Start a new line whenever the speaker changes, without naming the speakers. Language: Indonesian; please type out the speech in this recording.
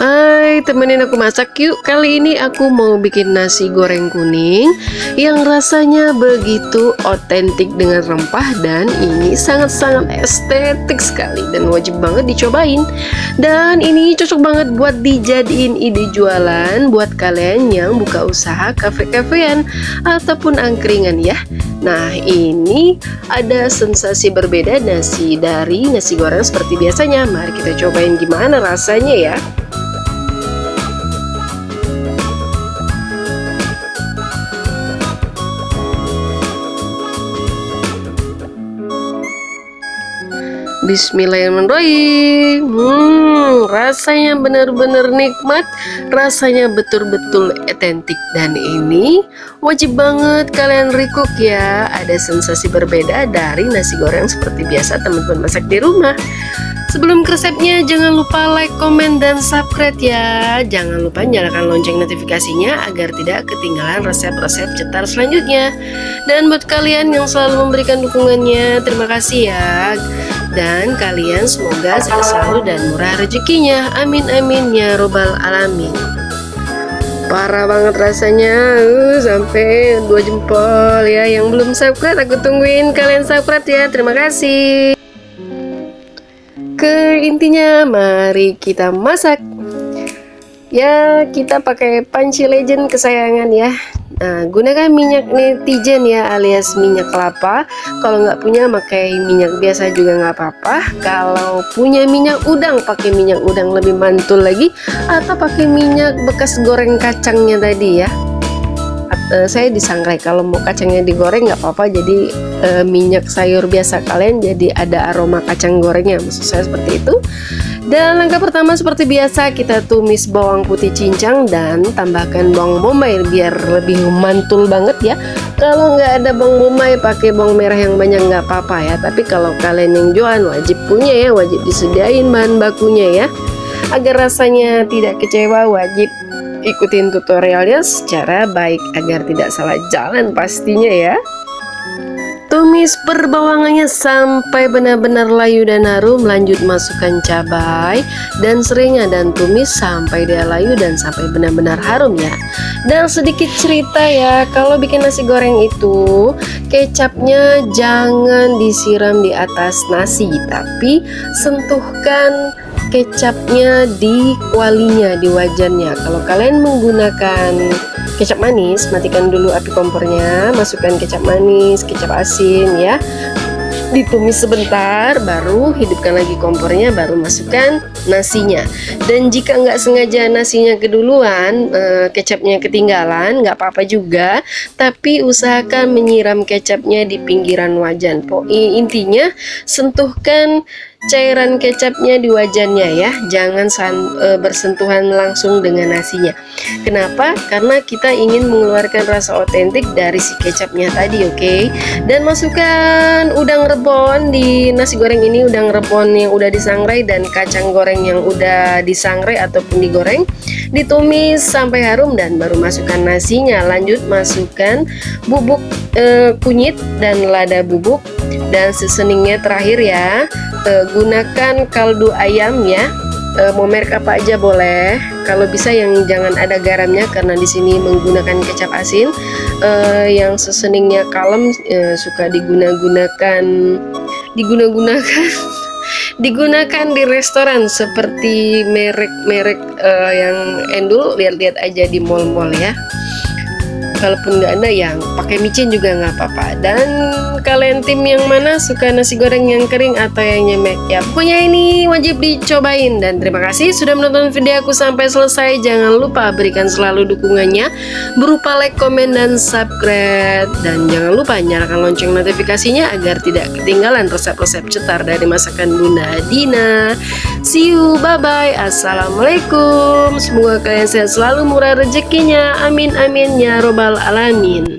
Hai, temenin aku masak yuk. Kali ini aku mau bikin nasi goreng kuning yang rasanya begitu otentik dengan rempah, dan ini sangat-sangat estetik sekali dan wajib banget dicobain. Dan ini cocok banget buat dijadiin ide jualan buat kalian yang buka usaha kafe-kafean ataupun angkringan ya. Nah, ini ada sensasi berbeda dari nasi goreng seperti biasanya. Mari kita cobain gimana rasanya ya. Bismillahirrahmanirrahim. Rasanya benar-benar nikmat, rasanya betul-betul otentik, dan ini wajib banget kalian recook ya. Ada sensasi berbeda dari nasi goreng seperti biasa teman-teman masak di rumah. Sebelum ke resepnya, jangan lupa like, komen, dan subscribe ya. Jangan lupa nyalakan lonceng notifikasinya agar tidak ketinggalan resep-resep cetar selanjutnya. Dan buat kalian yang selalu memberikan dukungannya, terima kasih ya. Dan kalian semoga sehat selalu dan murah rezekinya. Amin amin ya robbal alamin. Parah banget rasanya, sampai 2 jempol ya. Yang belum subscribe, aku tungguin kalian subscribe ya. Terima kasih. Ke intinya, mari kita masak. Ya, kita pakai panci legend kesayangan ya. Nah, gunakan minyak netizen ya, alias minyak kelapa. Kalau nggak punya, pakai minyak biasa juga nggak apa-apa. Kalau punya minyak udang, pakai minyak udang lebih mantul lagi. Atau pakai minyak bekas goreng kacangnya tadi ya. Saya disangrai, kalau mau kacangnya digoreng nggak apa-apa, jadi minyak sayur biasa kalian jadi ada aroma kacang gorengnya, maksud saya seperti itu. Dan langkah pertama seperti biasa, kita tumis bawang putih cincang dan tambahkan bawang bombay biar lebih mantul banget ya. Kalau nggak ada bawang bombay, pakai bawang merah yang banyak nggak apa-apa ya. Tapi kalau kalian yang jualan wajib punya ya, wajib disediain bahan bakunya ya. Agar rasanya tidak kecewa, wajib ikutin tutorialnya secara baik agar tidak salah jalan pastinya ya. Tumis perbawangannya sampai benar-benar layu dan harum. Lanjut masukkan cabai dan seringnya dan tumis sampai dia layu dan sampai benar-benar harum ya. Dan sedikit cerita ya, kalau bikin nasi goreng itu kecapnya jangan disiram di atas nasi, tapi sentuhkan kecapnya di kualinya, di wajannya. Kalau kalian menggunakan kecap manis, matikan dulu api kompornya, masukkan kecap manis, kecap asin ya. Ditumis sebentar, baru hidupkan lagi kompornya, baru masukkan nasinya. Dan jika nggak sengaja nasinya keduluan, kecapnya ketinggalan, nggak apa-apa juga. Tapi usahakan menyiram kecapnya di pinggiran wajan. Intinya sentuhkan cairan kecapnya di wajannya ya, jangan bersentuhan langsung dengan nasinya. Kenapa? Karena kita ingin mengeluarkan rasa otentik dari si kecapnya tadi, oke? Dan masukkan udang rebon di nasi goreng ini, udang rebon yang udah disangrai dan kacang goreng yang udah disangrai ataupun digoreng. Ditumis sampai harum dan baru masukkan nasinya. Lanjut masukkan bubuk kunyit dan lada bubuk dan seasoningnya terakhir ya. Gunakan kaldu ayam ya, mau merek apa aja boleh. Kalau bisa yang jangan ada garamnya karena di sini menggunakan kecap asin. Yang seasoningnya kalem, suka digunakan digunakan di restoran seperti merek-merek yang endul, lihat-lihat aja di mall-mall ya. Kalaupun nggak ada, yang pakai micin juga nggak apa-apa. Dan kalian tim yang mana, suka nasi goreng yang kering atau yang nyemek ya, pokoknya ini wajib dicobain. Dan terima kasih sudah menonton video aku sampai selesai. Jangan lupa berikan selalu dukungannya berupa like, komen, dan subscribe. Dan jangan lupa nyalakan lonceng notifikasinya agar tidak ketinggalan resep-resep cetar dari masakan Bunda Dina. See you, bye-bye, assalamualaikum. Semoga kalian sehat selalu, murah rezekinya, amin amin ya robbal alamin.